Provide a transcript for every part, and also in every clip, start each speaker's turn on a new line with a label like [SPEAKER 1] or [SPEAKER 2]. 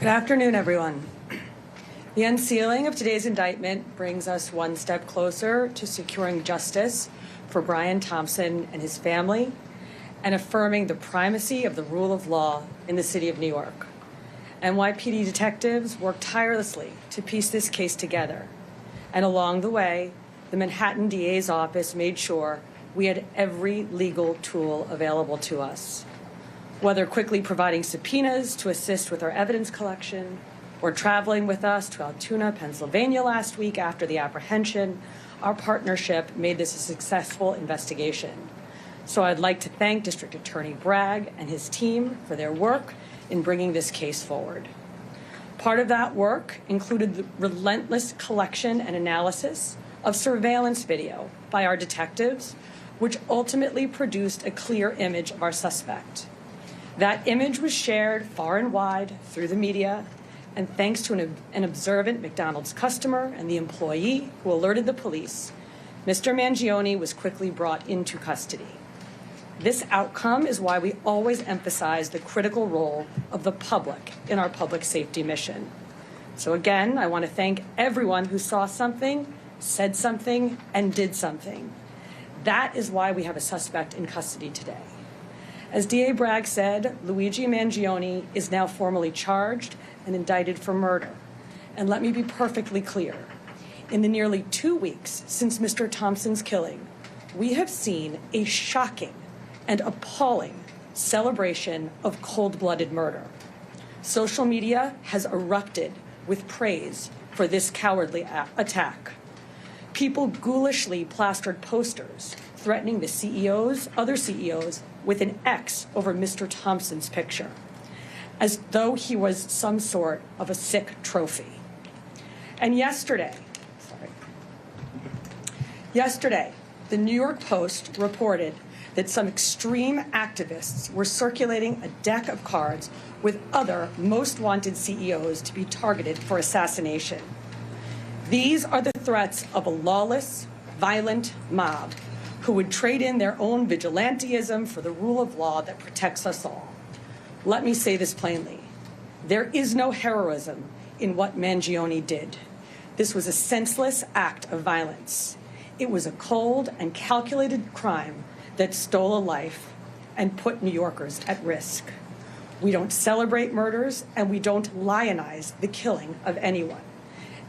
[SPEAKER 1] Good afternoon, everyone. The unsealing of today's indictment brings us one step closer to securing justice for Brian Thompson and his family and affirming the primacy of the rule of law in the city of New York. NYPD detectives worked tirelessly to piece this case together, and along the way, the Manhattan DA's office made sure we had every legal tool available to us. Whether quickly providing subpoenas to assist with our evidence collection, or traveling with us to Altoona, Pennsylvania last week after the apprehension, our partnership made this a successful investigation. So I'd like to thank District Attorney Bragg and his team for their work in bringing this case forward. Part of that work included the relentless collection and analysis of surveillance video by our detectives, which ultimately produced a clear image of our suspect. That image was shared far and wide through the media, and thanks to an observant McDonald's customer and the employee who alerted the police, Mr. Mangione was quickly brought into custody. This outcome is why we always emphasize the critical role of the public in our public safety mission. So again, I want to thank everyone who saw something, said something, and did something. That is why we have a suspect in custody today. As DA Bragg said, Luigi Mangione is now formally charged and indicted for murder. And let me be perfectly clear. In the nearly 2 weeks since Mr. Thompson's killing, we have seen a shocking and appalling celebration of cold-blooded murder. Social media has erupted with praise for this cowardly attack. People ghoulishly plastered posters threatening the other CEOs, with an X over Mr. Thompson's picture, as though he was some sort of a sick trophy. And yesterday, the New York Post reported that some extreme activists were circulating a deck of cards with other most wanted CEOs to be targeted for assassination. These are the threats of a lawless, violent mob who would trade in their own vigilantism for the rule of law that protects us all. Let me say this plainly. There is no heroism in what Mangione did. This was a senseless act of violence. It was a cold and calculated crime that stole a life and put New Yorkers at risk. We don't celebrate murders, and we don't lionize the killing of anyone.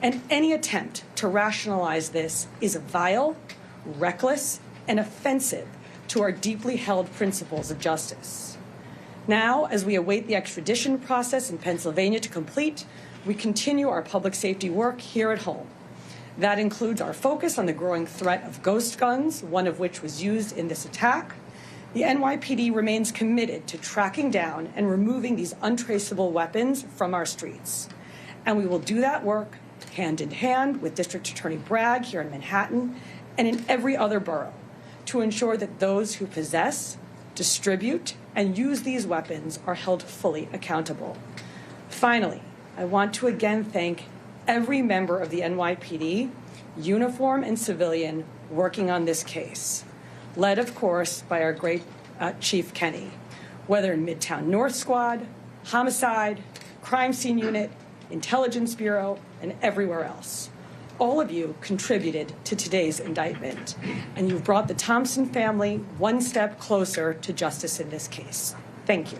[SPEAKER 1] And any attempt to rationalize this is vile, reckless, and offensive to our deeply held principles of justice. Now, as we await the extradition process in Pennsylvania to complete, we continue our public safety work here at home. That includes our focus on the growing threat of ghost guns, one of which was used in this attack. The NYPD remains committed to tracking down and removing these untraceable weapons from our streets. And we will do that work hand in hand with District Attorney Bragg here in Manhattan and in every other borough to ensure that those who possess, distribute, and use these weapons are held fully accountable. Finally, I want to again thank every member of the NYPD, uniform and civilian, working on this case, led, of course, by our great Chief Kenny, whether in Midtown North Squad, Homicide, Crime Scene Unit, Intelligence Bureau, and everywhere else. All of you contributed to today's indictment, and you've brought the Thompson family one step closer to justice in this case. Thank you.